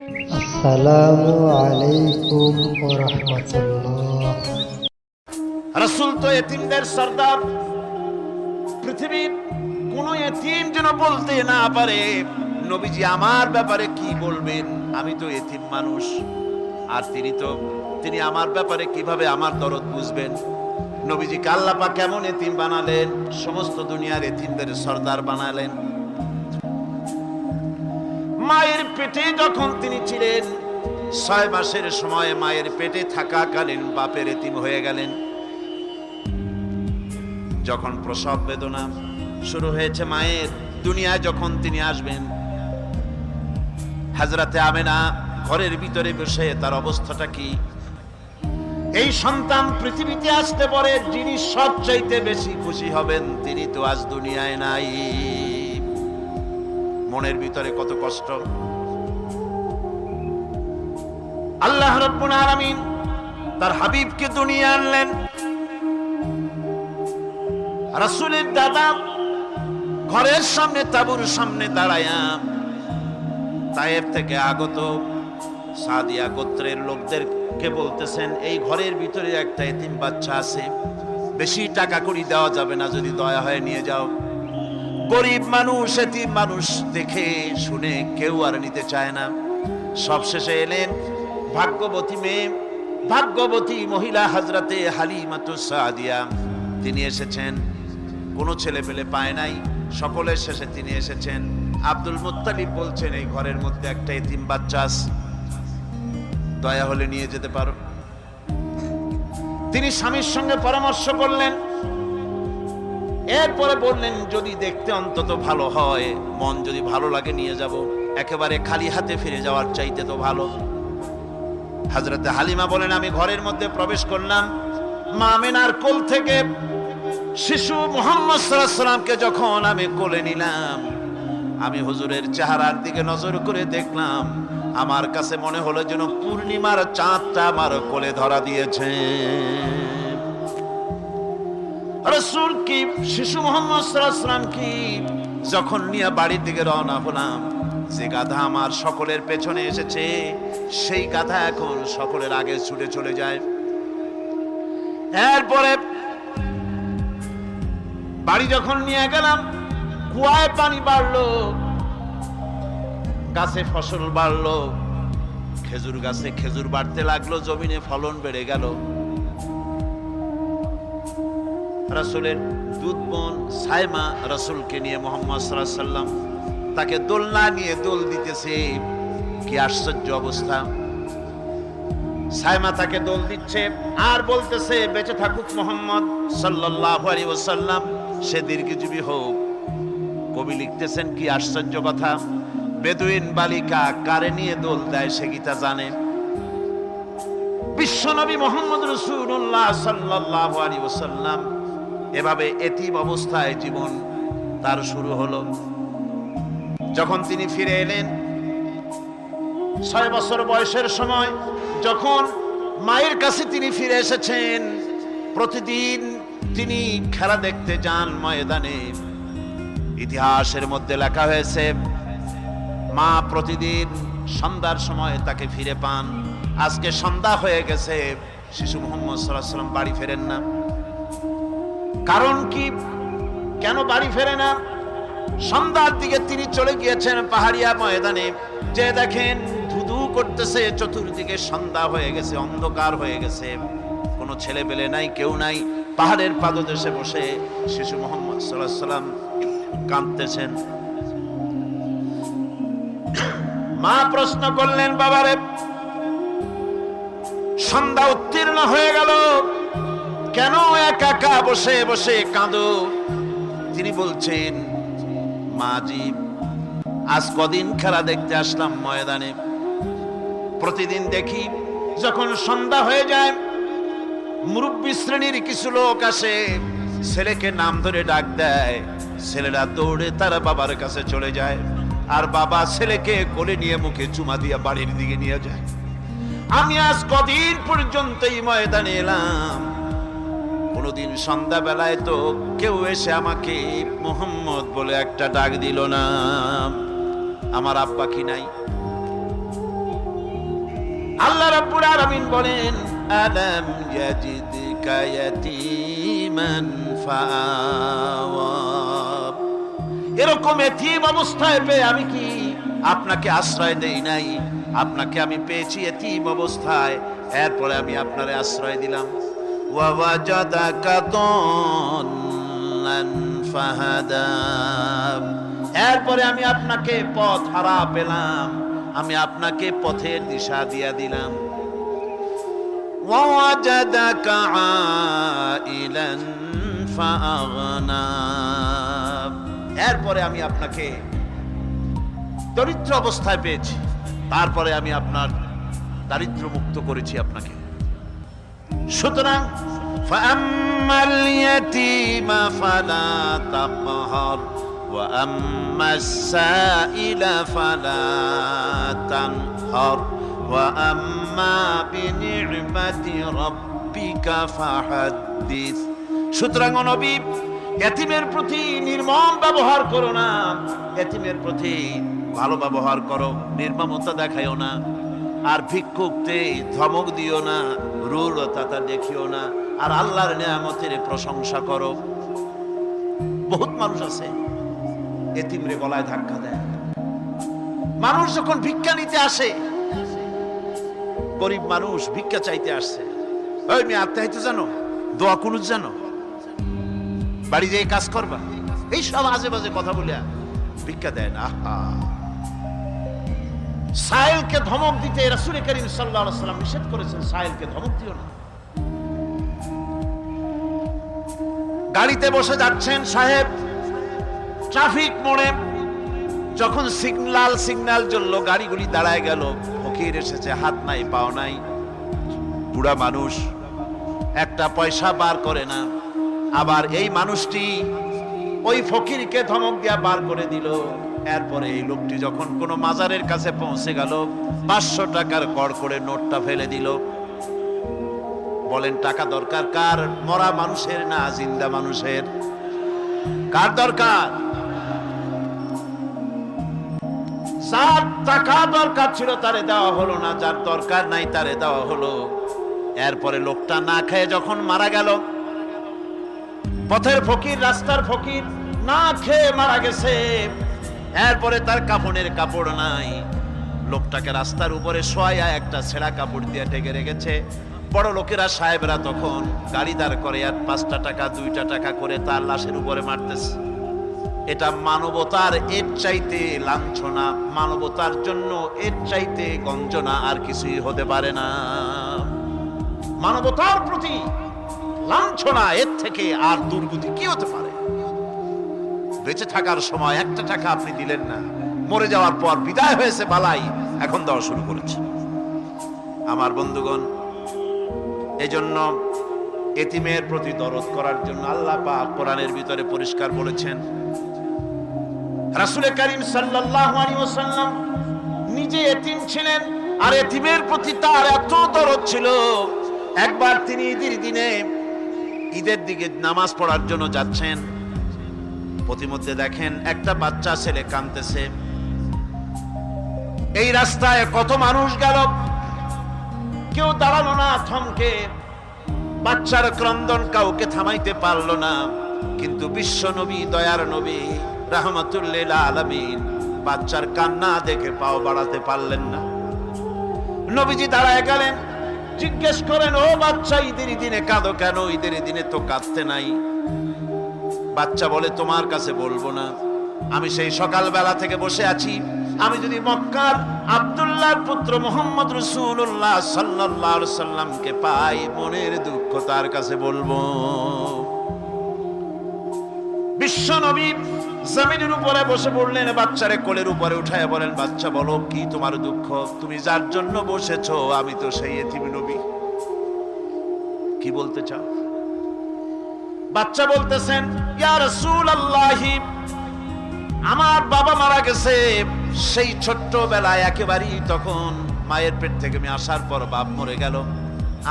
আসসালামু আলাইকুম ওয়া রাহমাতুল্লাহ। রাসূল তো এতিমদের সর্দার। পৃথিবীর কোন এতিম যেন বলতে না পারে নবীজি আমার ব্যাপারে কি বলবেন, আমি তো এতিম মানুষ। আর তিনি আমার ব্যাপারে কিভাবে আমার দরদ বুঝবেন। নবীজিকে আল্লাহ পাক কেমন এতিম বানালেন, সমস্ত দুনিয়ার এতিমদের সর্দার বানালেন। মায়ের পেটে যখন তিনি ছিলেন, 6 মাসের সময় মায়ের পেটে থাকাকালীন বাপের এতিম হয়ে গেলেন। যখন প্রসব বেদনা শুরু হয়েছে মায়ের, দুনিয়ায় যখন তিনি আসবেন, হযরতে আমেনা ঘরের ভিতরে বসে তার অবস্থাটা কি। এই সন্তান পৃথিবীতে আসতে পারে, যিনি সবচাইতে বেশি খুশি হবেন তিনি তো আজ দুনিয়ায় নাই। মনের ভিতরে কত কষ্ট। আল্লাহ রাব্বুল আলামিন তার হাবিবকে দুনিয়া আনলেন। রাসূলের দাদা ঘরের সামনে তাঁবুর সামনে দাঁড়ায়া তায়েফ থেকে আগত সাদিয়া গোত্রের লোকদেরকে বলতেছেন, এই ঘরের ভিতরে একটা এতিম বাচ্চা আছে, বেশি টাকা কড়ি দেওয়া যাবে না, যদি দয়া হয় নিয়ে যাও। গরিব মানুষ, এতিম মানুষ দেখে শুনে কেউ আর নিতে চায় না। সবশেষে এলেন ভাগ্যবতী মেয়ে, ভাগ্যবতী মহিলা হযরতে হালিমাতুস সাদিয়া। তিনি এসেছেন, কোনো ছেলে পেলে পায় নাই, সকলের শেষে তিনি এসেছেন। আব্দুল মুত্তালিব বলছেন, এই ঘরের মধ্যে একটা এতিম বাচ্চা আছে, দয়া হলে নিয়ে যেতে পারো। তিনি স্বামীর সঙ্গে পরামর্শ করলেন, এরপরে বললেন, যদি দেখতে অন্তত ভালো হয়, মন যদি ভালো লাগে নিয়ে যাব, একেবারে খালি হাতে ফিরে যাওয়ার চাইতে তো ভালো। হযরতে হালিমা বলেন, আমি ঘরের মধ্যে প্রবেশ করলাম, মা আমেনার কোল থেকে শিশু মুহাম্মদ সাল্লাল্লাহু আলাইহি সাল্লামকে যখন আমি কোলে নিলাম, আমি হুজুরের চেহারার দিকে নজর করে দেখলাম, আমার কাছে মনে হলো যেন পূর্ণিমার চাঁদটা আমার কোলে ধরা দিয়েছে। রাসূল কি শিশু মুহাম্মদ সাল্লাল্লাহু আলাইহি সাল্লাম কি যখন নিয়ে বাড়ির দিকে রওনা হলাম, যে গাধা আমার সকলের পেছনে এসেছে, সেই গাধা এখন সকলের আগে ছুটে চলে যায়। এরপরে বাড়ি যখন নিয়ে গেলাম, কুয়ায় পানি বাড়লো, গাছে ফসল বাড়লো, খেজুর গাছে খেজুর বাড়তে লাগলো, জমিনে ফলন বেড়ে গেল। রাসূলের দুধ বোন সাইমা রাসূলকে নিয়ে মুহাম্মদ সাল্লাল্লাহু আলাইহি সাল্লাম তাকে দোলনা নিয়ে দোল দিতেছে। কি আশ্চর্য অবস্থা! সাইমা তাকে দোল দিচ্ছে আর বলতেছে, বেঁচে থাকুক মুহাম্মদ সাল্লাল্লাহু আলাইহি ওয়াসাল্লাম, সে দীর্ঘজীবী হোক। কবি লিখতেছেন, কি আশ্চর্য কথা! বেদুইন বালিকা কারে নিয়ে দোল দেয় সে কি তা জানে? বিশ্বনবী মুহাম্মদ রাসূলুল্লাহ সাল্লাল্লাহু আলাইহি ওয়াসাল্লাম এভাবে এতিম অবস্থায় জীবন তার শুরু হলো। যখন তিনি ফিরে এলেন 6 বছর বয়সের সময়, যখন মায়ের কাছে তিনি ফিরে এসেছেন, প্রতিদিন তিনি খেলা দেখতে যান ময়দানে। ইতিহাসের মধ্যে লেখা হয়েছে, মা প্রতিদিন সন্ধ্যার সময় তাকে ফিরে পান। আজকে সন্ধ্যা হয়ে গেছে, শিশু মুহাম্মদ সাল্লাল্লাহু আলাইহি ওয়াসাল্লাম বাড়ি ফেরেন না। কারণ কি, কেন বাড়ি ফেরে না? সন্ধ্যার দিকে তিনি চলে গিয়েছেন পাহাড়িয়া ময়দানে, যে দেখেন ধুধু করতেছে, চতুর্দিকে সন্ধ্যা হয়ে গেছে, অন্ধকার হয়ে গেছে, কোনো ছেলে পেলে নাই, কেউ নাই। পাহাড়ের পাদদেশে বসে শিশু মুহাম্মদ সাল্লাল্লাহু আলাইহি ওয়াসাল্লাম কাঁদতেছেন। মা প্রশ্ন করলেন, বাবারে, সন্ধ্যা উত্তীর্ণ হয়ে গেল, কেন একা একা বসে বসে কাঁদো? তিনি বলছেন, মাজি, আজ কদিন খেলা দেখতে আসলাম ময়দানে, প্রতিদিন দেখি যখন সন্ধ্যা হয়ে যায়, মুরব্বী শ্রেণীর কিছু লোক আসে, ছেলেকে নাম ধরে ডাক দেয়, ছেলেরা দৌড়ে তার বাবার কাছে চলে যায়, আর বাবা ছেলেকে কোলে নিয়ে মুখে চুমা দিয়ে বাড়ির দিকে নিয়ে যায়। আমি আজ কদিন পর্যন্ত এই ময়দানে এলাম, কোনদিন সন্ধ্যাবেলায় তো কেউ এসে আমাকে মুহাম্মদ বলে একটা ডাক দিল না। আমার আব্বা কি নাই? রাব্বুল আলামিন বলেন, আলাম ইয়াজিদকা ইয়াতীমান ফাআওয়া। এরকম এতিম অবস্থায় পেয়ে আমি কি আপনাকে আশ্রয় দেই নাই? আপনাকে আমি পেয়েছি এতিম অবস্থায়, এরপরে আমি আপনারে আশ্রয় দিলাম। ওয়া ওয়াজাদাকা দাল্লান ফাহাদা। এরপরে আমি আপনাকে পথ হারা পেলাম, আমি আপনাকে পথের দিশা দিয়া দিলাম। ওয়া ওয়াজাদাকা আইলান ফাআগনা। এরপরে আমি আপনাকে দরিদ্র অবস্থায় পেয়েছি, তারপরে আমি আপনার দারিদ্র মুক্ত করেছি আপনাকে। সুতরাং ফাআম্মাল ইয়াতীমা ফালা তাকহার ওয়া আম্মাস সাইলা ফালা তানহার ওয়া আম্মা বিনি'মাতি রাব্বিকা ফাহাদ্দিস। সুতরাং নবী, এতিমের প্রতি নির্মম ব্যবহার করো না, এতিমের প্রতি ভালো ব্যবহার করো, নির্মমতা দেখাইও না। আর ভিক্ষুককে ধমক দিও না, রূঢ়তা দেখিও না। আর আল্লাহর নিয়ামতের প্রশংসা করো। বহুত মানুষ আছে এতিমরে গলায় ধাক্কা দেয়। মানুষ যখন ভিক্ষা নিতে আসে, গরিব মানুষ ভিক্ষা চাইতে আসছে, ওই মেয়ে আত্মাহিত জানো, দোয়া কুনুত জানো, বাড়ি যেয়ে কাজ করবা, এই সব আজে বাজে কথা বলিয়া ভিক্ষা দেয় না। সাইলকে ধমক দিতে রাসূল করিম সাল্লাল্লাহু আলাইহি ওয়াসাল্লাম নিষেধ করেছেন, সাইলকে ধমক দিও না। গাড়িতে বসে যাচ্ছেন সাহেব, ট্রাফিক মোড়ে যখন সিগন্যাল জ্বললো, গাড়িগুলি দাঁড়ায় গেল। ফকির এসেছে, হাত নাই পাও নাই, বুড়া মানুষ, একটা পয়সা বার করে না। আবার এই মানুষটি ওই ফকিরকে ধমক দিয়া বার করে দিল। এরপরে এই লোকটি যখন কোনো মাজারের কাছে পৌঁছে গেল, 500 টাকার কড় করে নোটটা ফেলে দিল। বলেন টাকা দরকার কার? মরা মানুষের না জিন্দা মানুষের? কার দরকার? যার টাকা দরকার ছিল তারে দেওয়া হলো না, যার দরকার নাই তারে দেওয়া হলো। এরপরে লোকটা না খেয়ে যখন মারা গেল, পথের ফকির, রাস্তার ফকির, না খেয়ে মারা গেছে। এরপরে তার কাফনের কাপড় নাই, লোকটাকে রাস্তার উপরে শোয়া একটা ছেঁড়া কাপড় দিয়ে ঢেকে রেখেছে। বড় লোকেরা, সাহেবরা তখন গাড়ি দাঁড় করে আর 5টা টাকা 2টা টাকা করে তার লাশের উপরে মারতেছে। এটা মানবতার এর চাইতে লাঞ্ছনা, মানবতার জন্য এর চাইতে গঞ্জনা আর কিছুই হতে পারে না। মানবতার প্রতি লাঞ্ছনা এর থেকে আর দুর্গতি কি হতে পারে? বেঁচে থাকার সময় 1টা টাকা আপনি দিলেন না, মরে যাওয়ার পর বিদায় হয়েছে বালাই, এখন দেওয়া শুরু করেছে। আমার বন্ধুগণ, এজন্য এতিমের প্রতি দরদ করার জন্য আল্লাহ পাক কোরআনের ভিতরে পরিষ্কার বলেছেন। রাসূল করিম সাল্লাল্লাহু আলাইহি ওয়াসাল্লাম নিজে এতিম ছিলেন, আর এতিমের প্রতি তার এত দরদ ছিল, একবার তিনি ঈদের দিকে নামাজ পড়ার জন্য যাচ্ছেন। প্রতিমধ্যে দেখেন একটা বাচ্চা ছেলে কাঁদতেছে। এই রাস্তায় কত মানুষ গেল, কেউ দাঁড়ালো না থমকে, বাচ্চার ক্রন্দন কাউকে থামাইতে পারলো না। কিন্তু বিশ্ব নবী, দয়ার নবী, রাহমাতুল লিল আলামিন বাচ্চার কান্না দেখে পাও বাড়াতে পারলেন না। নবীজি দাঁড়ায় গেলেন, জিজ্ঞেস করেন, ও বাচ্চা, ঈদের দিনে কাঁদো কেন? ঈদের দিনে তো কাঁদতে নাই। বাচ্চা বলে, তোমার কাছে বলবো না, আমি সেই সকালবেলা থেকে বসে আছি। আমি যদি মক্কার আব্দুল্লাহর পুত্র মুহাম্মদ রাসূলুল্লাহ সাল্লাল্লাহু আলাইহি সাল্লামকে পাই, মনের দুঃখ তার কাছে বলবো। বিশ্ব নবী জমিনের উপরে বসে পড়লেন, বাচ্চারে কোলের উপরে উঠায় বলেন, বাচ্চা বলো কি তোমার দুঃখ? তুমি যার জন্য বসেছো আমি তো সেই এতিম নবী, কি বলতে চাও? বাচ্চা বলতেছেন, ইয়া রাসূলুল্লাহ, আমার বাবা মারা গেছে। সেই ছোট্টবেলায় একেবারেই তখন মায়ের পেট থেকে আমি আসার পর বাপ মরে গেল।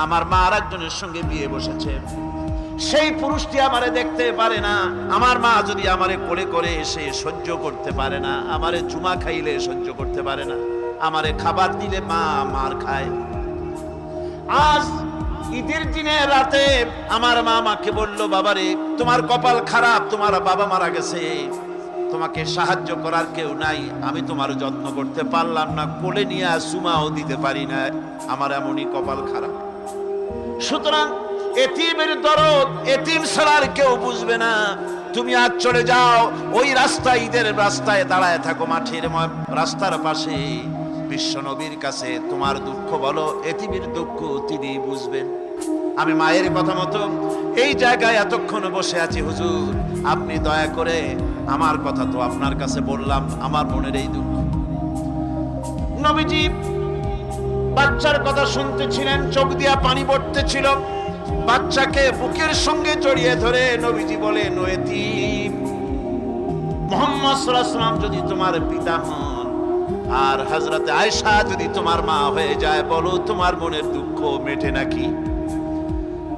আমার মা আর একজনের সঙ্গে বিয়ে বসেছে। সেই পুরুষটি আমারে দেখতে পারে না। আমার মা যদি আমারে কোলে করে এসে সহ্য করতে পারে না, আমারে চুমা খাইলে সহ্য করতে পারে না, আমারে খাবার দিলে মা মার খায়। আজ ঈদের দিনে রাতে আমার মা আমাকে বলল, বাবারে তোমার কপাল খারাপ, তোমার বাবা মারা গেছে, তোমাকে সাহায্য করার কেউ নাই, আমি তোমার যত্ন করতে পারলাম না, কোলে নিয়ে সুমাও দিতে পারি না, আমার এমনই কপাল খারাপ। সুতরাং এতিমের দরদ এতিম ছাড়ার কেউ বুঝবে না। তুমি আজ চলে যাও, ওই রাস্তায়, ঈদের রাস্তায় দাঁড়ায় থাকো, মাঠের রাস্তার পাশে, বিশ্ব নবীর কাছে তোমার দুঃখ বলো, এতিমের দুঃখ তিনি বুঝবেন। আমি মায়ের কথা মতো এই জায়গায় এতক্ষণ বসে আছি, হুজুর আপনি দয়া করে, আমার কথা তো আপনার কাছে বললাম, আমার মনের এই দুঃখ। নবীজি বাচ্চার কথা শুনতেছিলেন, চোখ দিয়া পানি পড়তেছিল, বাচ্চাকে বুকের সঙ্গে জড়িয়ে ধরে নবীজি বলেন, ও এতিম, মুহাম্মদ সাল্লাল্লাহু আলাইহি ওয়াসাল্লাম যদি তোমার পিতা হন আর হযরতে আয়েশা যদি তোমার মা হয়ে যায়, বলো তোমার মনের দুঃখ মেটে নাকি?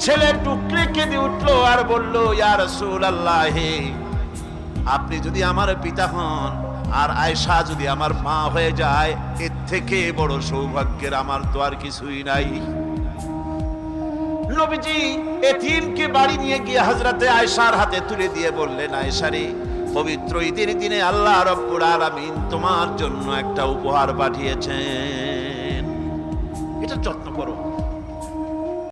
ছেলে টুকরে কেঁদে উঠলো আর বলল, ইয়া রাসূলুল্লাহ, আপনি যদি আমার পিতা হন আর আয়েশা যদি আমার মা হয়ে যায়, এর থেকে বড় সৌভাগ্যের আমার তো আর কিছুই নাই। নবীজি এতিমকে বাড়ি নিয়ে গিয়ে হযরতে আয়েশার হাতে তুলে দিয়ে বললেন, আয়েশা রে, পবিত্র ঈদের দিনে আল্লাহ রাব্বুল আলামিন তোমার জন্য একটা উপহার পাঠিয়েছেন, এটা যত্ন করো।